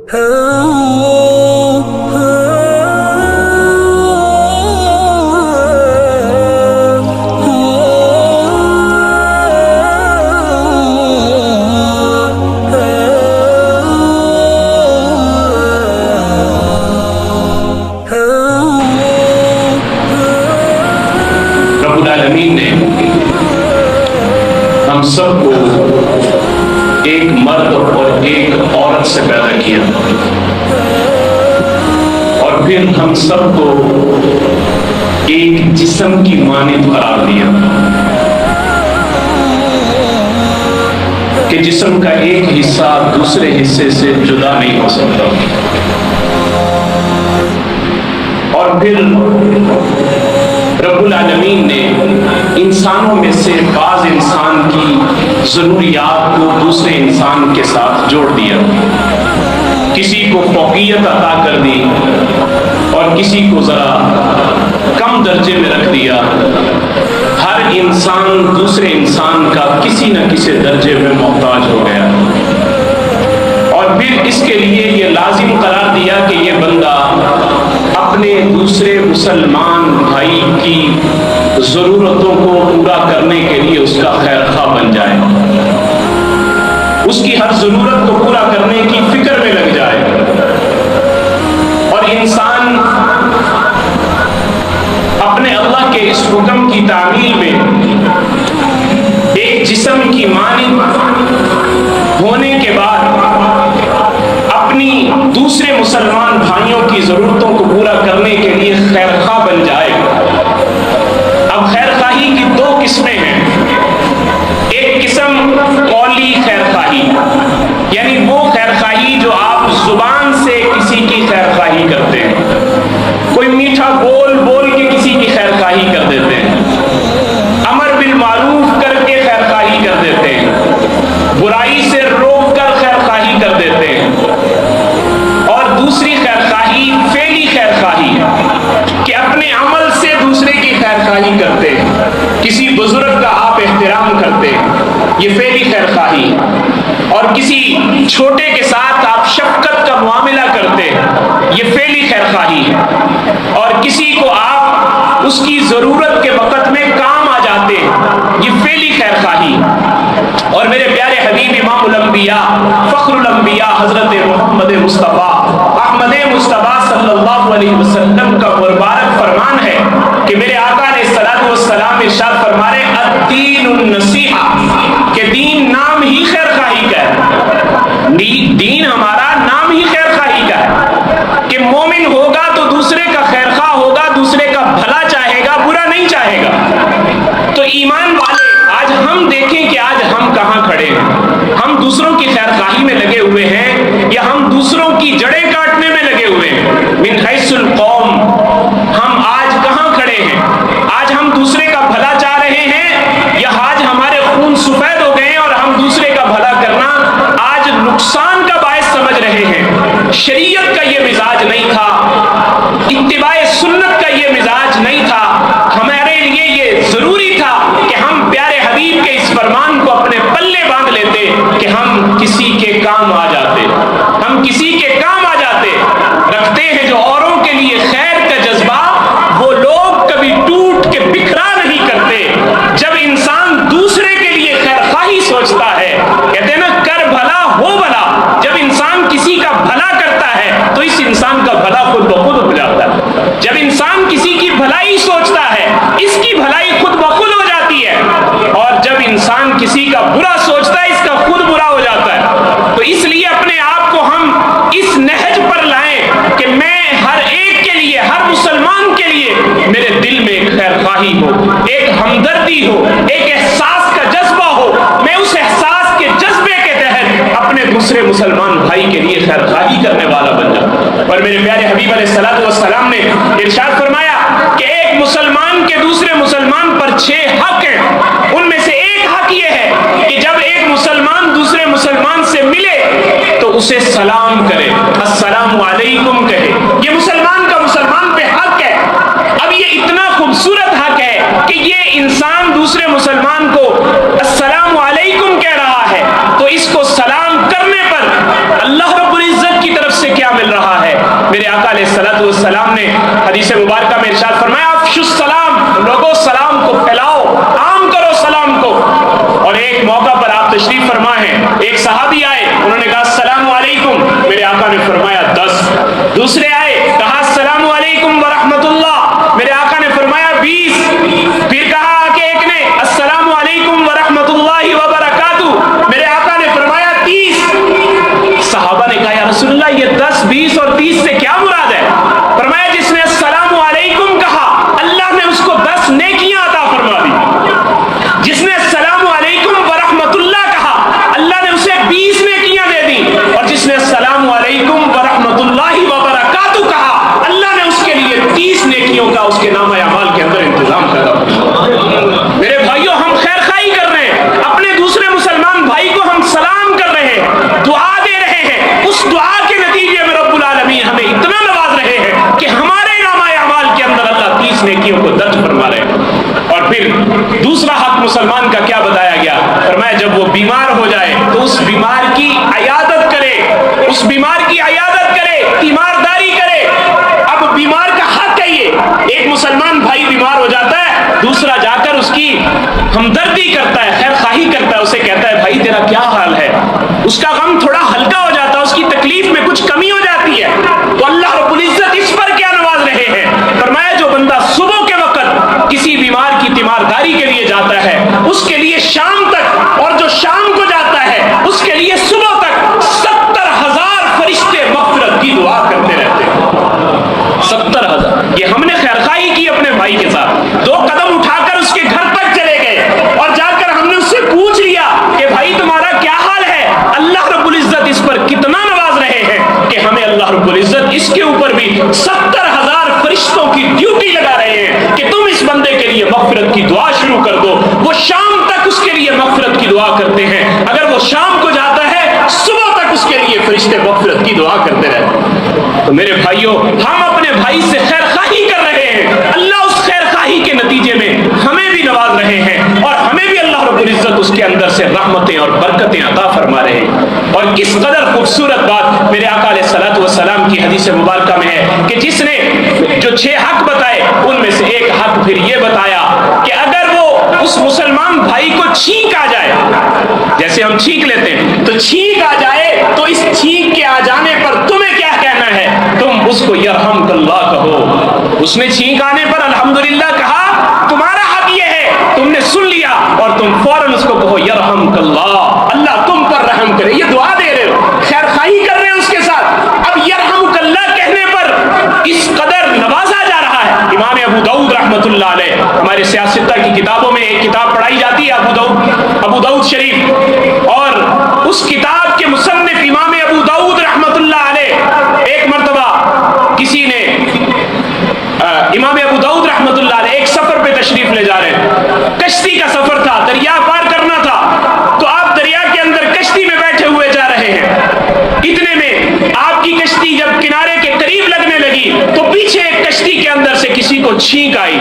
ہم سب کو ایک مرد اور ایک عورت سے پیدا کیا اور پھر ہم سب کو ایک جسم کی مانند قرار دیا کہ جسم کا ایک حصہ دوسرے حصے سے جدا نہیں ہو سکتا. اور پھر رب العالمین نے انسانوں میں سے بعض انسان کی ضروریات کو دوسرے انسان کے ساتھ جوڑ دیا. کسی کو فوقیت عطا کر دی اور کسی کو ذرا کم درجے میں رکھ دیا. ہر انسان دوسرے انسان کا کسی نہ کسی درجے میں محتاج ہو گیا. اور پھر اس کے لیے یہ لازم قرار دیا کہ یہ بندہ اپنے دوسرے مسلمان بھائی کی ضرورتوں کو پورا کرنے کے لیے اس کا خیر خواہ بن جائے, اس کی ہر ضرورت کو پورا کرنے کی فکر میں لگ جائے. اور انسان اپنے اللہ کے اس حکم کی تعمیل میں ایک جسم کی مانند ہونے کے بعد اپنی دوسرے مسلمان بھائیوں کی ضرورتوں کو پورا کرنے کے لیے خیر خواہ بن جائے. اب خیر خواہی کی دو قسمیں ہیں. ایک قسم قولی خیر خواہی, یعنی وہ خیر خواہی جو آپ زبان سے کسی کی خیر خواہی کرتے ہیں. کوئی میٹھا بول بول کے کسی کی خیر خواہی کر دیتے ہیں, امر بالمعروف کر کے خیر خواہی کر دیتے ہیں, برائی سے روک کر خیر خواہی کر دیتے ہیں. اور دوسری خیر خواہی فعلی خیر خواہی ہے کہ اپنے عمل سے دوسرے کی خیر خواہی کرتے ہیں. کسی بزرگ کا آپ احترام کرتے ہیں, یہ فعلی خیر خواہی. اور کسی چھوٹے کے ساتھ آپ شفقت کا معاملہ کرتے ہیں, یہ فعلی خیر خواہی ہے. اور کسی کو آپ اس کی ضرورت کے وقت میں کام آ جاتے ہیں, یہ فعلی خیر خواہی. اور میرے پیارے حبیب امام الانبیاء فخر الانبیاء حضرت محمد مصطفیٰ احمد مصطفیٰ صلی اللہ علیہ وسلم کا مبارک فرمان ہے کہ میرے آقا علیہ الصلوۃ والسلام ارشاد فرما رہے الدین النصیحہ, کہ دین نام ہی خیر خواہی کا ہے. دین ہمارا نام ہی خیر خواہی کا ہے کہ مومن ہوگا تو دوسرے کا خیر خواہ ہوگا, دوسرے کا بھلا چاہے گا, برا نہیں چاہے گا. تو ایمان والے آج ہم دیکھیں کہ آج ہم کہاں کھڑے ہیں. ہم دوسروں کی خیر خواہی میں لگے ہوئے ہیں یا ہم دوسروں کی جڑیں کاٹنے میں لگے ہوئے ہیں. من حیث القوم ہم آج کہاں کھڑے ہیں؟ آج ہم دوسرے کا بھلا چاہ رہے ہیں یا آج ہمارے خون سفید ہو گئے ہیں اور ہم دوسرے کا بھلا کرنا آج نقصان کا باعث سمجھ رہے ہیں؟ شریعت کا یہ مزاج نہیں تھا, اتباع سنت کا یہ مزاج نہیں تھا. ہمارے لیے یہ ضروری تھا کہ ہم پیارے حبیب کے اس فرمان کو اپنے پلے باندھ لیتے کہ ہم کسی کے کام آ جاتے, ہم کسی کے کام آ جاتے. رکھتے ہیں جو اوروں کے لیے خیر کا جذبہ, وہ لوگ کبھی ٹوٹ کے بکھرا نہیں کرتے. جب انسان دوسرے کے لیے خیر خواہی سوچتا ہے, کہتے ہیں نا کر بھلا ہو بھلا, جب انسان کسی کا بھلا کرتا ہے تو اس انسان کا بھلا خود بخود ہو جاتا ہے. جب انسان کسی کی بھلائی سوچتا ہے, اس کی بھلائی خود بخود ہو جاتی ہے. اور جب انسان کسی کا برا سوچتا ہے, اس کا خود برا ہو جاتا ہے. تو اس لیے اپنے آپ کو ہم اس نہج پر لائیں کہ میں ہر ایک کے لیے, ہر مسلمان کے لیے میرے دل میں ایک خیر خواہی ہو, ایک ہمدردی ہو, ایک احساس کا جذبہ ہو. میں اس احساس کے جذبے کے تحت اپنے دوسرے مسلمان بھائی کے لیے خیر خواہی کرنے والا بن جاؤں. اور میرے پیارے حبیب علیہ الصلوۃ والسلام نے ارشاد فرمایا کہ ایک مسلمان کے دوسرے مسلمان پر 6 حق ہیں. ان میں سے ایک حق یہ ہے کہ جب ایک مسلمان دوسرے مسلمان سے ملے تو اسے سلام کرے, السلام علیکم کہے. یہ مسلمان کا مسلمان پہ حق ہے. اب یہ اتنا خوبصورت حق ہے کہ یہ انسان دوسرے مسلمان کو السلام علیکم کہہ رہا ہے, تو اس کو سلام کرنے پر اللہ رب العزت کی طرف سے کیا مل رہا ہے؟ میرے آقا علیہ الصلوۃ والسلام نے حدیث مبارکہ میں ارشاد فرمایا افشوا السلام، لوگوں سلام کو پھیلاؤ، عام کرو سلام کو۔ اور ایک موقع پر آپ تشریف فرما ہیں، ایک صحابی آئے، انہوں نے کہا السلام علیکم، میرے آقا نے فرمایا 10۔ دوسرے آئے، کہا السلام علیکم ورحمۃ اللہ، میرے آقا نے فرمایا 20۔ پھر کہا کہ ایک نے السلام علیکم ورحمۃ اللہ وبرکاتہ، میرے آقا نے فرمایا 30۔ صحابہ نے کہا یا رسول اللہ یہ 10، 20 اور 30 سے کیا مراد ہے؟ فرمایا جس نے السلام علیکم کہا اللہ نے اس کو 10 نیکیاں عطا فرما دی، جس نے السلام علیکم ورحمۃ اللہ کہا اللہ نے اسے 20 نیکیاں دے دی، اور جس نے السلام علیکم ورحمۃ اللہ وبرکاتہ کہا اللہ نے اس کے لیے 30 نیکیوں کا اس کے نامہ اعمال کے اندر انتظام کر دیا۔ میرے بھائیوں ہم خیر خواہی کر رہے ہیں، اپنے دوسرے مسلمان بھائی کو ہم سلام کر رہے ہیں، دعا دے رہے ہیں، اس دعا کے نتیجے میں رب العالمین ہمیں اتنا نواز رہے ہیں کہ ہمارے نامہ اعمال کے اندر اللہ 30 نیکیوں کو درج فرما رہے ہیں۔ اور پھر دوسرا حق مسلمان کا کیا بتایا گیا؟ فرمایا جب وہ بیمار ہو جائے تو اس بیمار کی عیادت کرے، اس بیمار کی عیادت کرے، تیمارداری کرے۔ اب بیمار کا حق ہے یہ، ایک مسلمان بھائی بیمار ہو جاتا ہے، دوسرا جا کر اس کی ہمدردی کرتا ہے، خیر خواہی کرتا ہے، اسے کہتا ہے بھائی تیرا کیا حال ہے، اس کا غم تھوڑا ہلکا ہو جاتا ہے، اس کی تکلیف میں کچھ کمی ہو جاتی ہے۔ تو اللہ رب العزت اس پر کیا نواز رہے ہیں؟ فرمایا جو بندہ صبح کے وقت کسی بیمار کی تیمارداری کے لیے جاتا ہے اس کے لیے شام تک، اور جو شام کو جاتا ہے اس کے لیے صبح تک 70,000 فرشتے مغفرت کی دعا کرتے رہتے ہیں۔ 70,000۔ یہ ہم نے خیر خواہی کی اپنے بھائی کے ساتھ، 2 قدم اٹھا کر اس کے گھر تک چلے گئے اور جا کر ہم نے اس سے پوچھ لیا کہ بھائی تمہارا کیا حال ہے۔ اللہ رب العزت اس پر کتنا نواز رہے ہیں کہ ہمیں اللہ رب العزت اس کے اوپر بھی 70,000 فرشتوں کی ڈیوٹی لگا رہے ہیں کہ تم اس بندے کے لیے مغفرت کی دعا شروع کر دو۔ وہ شام تک اس کے لیے مغفرت کی دعا کرتے ہیں، اگر وہ شام کو جاتا ہے صبح تک اس کے لیے فرشتے مغفرت کی دعا کرتے رہتے ہیں۔ تو میرے بھائیوں ہم اپنے بھائی سے خیر خواہی کر رہے ہیں، اللہ اس خیر خواہی کے نتیجے میں ہمیں بھی نواز رہے ہیں، اور ہمیں بھی اللہ رب العزت اس کے اندر سے رحمتیں اور برکتیں عطا فرما رہے ہیں۔ اور کس قدر خوبصورت بات میرے آقا علیہ الصلوۃ والسلام کی حدیث مبارکہ میں ہے کہ جس نے جو 6 حق بتائے ان میں سے ایک حق پھر یہ بتایا کہ اگر وہ اس مسلمان بھائی کو چھینک آ جائے، جیسے ہم چھینک لیتے ہیں تو چھینک آ جائے، تو اس چھینک کے آ جانے پر تمہیں کیا کہنا ہے؟ تم اس کو یرحمک اللہ کہو۔ اس نے چھینک آنے پر الحمدللہ کہا، تمہارا حق یہ ہے، تم نے سن لیا اور تم فوراً اس کو کہو یرحمک اللہ، اللہ تم پر رحم کرے۔ یہ دعا دے رہے ہو، خیر خواہی کر رہے ہیں اس کے ساتھ۔ اب یرحمک اللہ کہنے پر اس قدر نوازا جا رہا ہے۔ امام ابو داؤد رحمۃ اللہ علیہ، ہمارے سیاستہ کی کتابوں میں ایک کتاب پڑھائی جاتی ہے ابو داؤد شریف، اور اس کتاب کے مصنف امام ابو داؤد رحمۃ اللہ علیہ ایک مرتبہ کسی نے امام ابو داؤد رحمۃ اللہ علیہ ایک سفر پہ تشریف لے جا رہے ہیں، کشتی کا سفر تھا، دریا پار کرنا تھا، تو آپ دریا کے اندر کشتی میں بیٹھے ہوئے جا رہے ہیں۔ اتنے میں آپ کی کشتی جب کنارے کے قریب لگنے لگی تو پیچھے ایک کشتی کے اندر سے کسی کو چھینک آئی،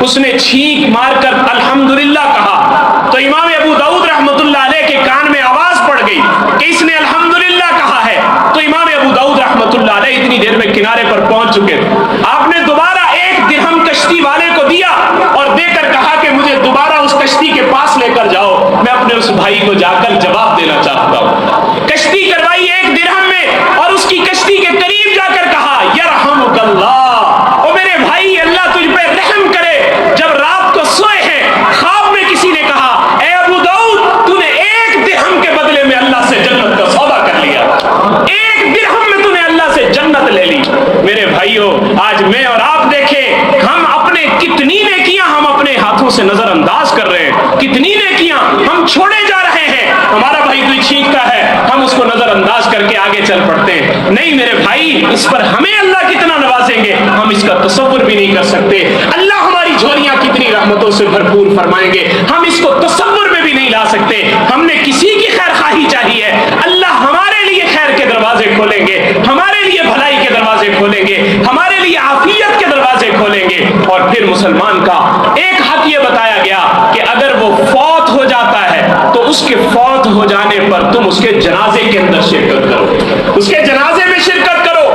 اس نے چھینک مار کر الحمدللہ کہا، تو امام ابو داؤد رحمۃ اللہ علیہ کے کان میں آواز پڑ گئی کہ اس نے الحمدللہ کہا ہے۔ تو امام ابو داؤد رحمۃ اللہ علیہ اتنی دیر میں کنارے پر پہنچ چکے، آپ نے دوبارہ 1 درہم کشتی والے کو دیا اور دے کر کہا کہ مجھے دوبارہ اس کشتی کے پاس لے کر جاؤ، میں اپنے اس بھائی کو جا کر جواب دینا چاہتا ہوں۔ کشتی کروائی 1 درہم میں اور اس کی کشتی کے قریب جا کر کہا یرحمک اللہ، او میرے بھائی اللہ تجھ پہ رحم کرے۔ جب رات کو سوئے ہیں خواب میں کسی نے کہا اے ابو داؤد تو نے 1 درہم کے بدلے میں اللہ سے جنت کا سودا کر لیا، 1 درہم میں تو نے اللہ سے جنت لے لی۔ میرے بھائیوں آج میں اور آپ دیکھیں ہم اپنے کتنی نیکیاں ہم اپنے ہاتھوں سے نظر انداز کر رہے ہیں، کتنی نیکیاں ہم چھوڑے جا رہے ہیں۔ ہمارا بھائی کوئی چھینکتا ہے ہم اس کو نظر انداز کر کے آگے چل پڑتے ہیں۔ نہیں میرے بھائی اس پر ہمیں اللہ کتنا نوازیں گے ہم اس کا تصور بھی نہیں کر سکتے۔ اللہ ہماری جھولیاں کتنی رحمتوں سے بھرپور فرمائیں گے ہم اس کو تصور میں بھی نہیں لا سکتے۔ ہم نے کسی کی خیر خواہی چاہیے، اللہ ہمارے لیے خیر کے دروازے کھولیں گے، ہمارے لیے بھلائی کے دروازے کھولیں گے، ہمارے لیے عافیت کے دروازے کھولیں گے۔ اور پھر مسلمان کا ایک حق یہ بتایا گیا کہ اگر وہ فوت ہو جاتا ہے تو اس کے فوت ہو جانے پر تم اس کے جنازے کے اندر شرکت کرو، اس کے جنازے میں شرکت کرو۔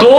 2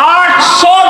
800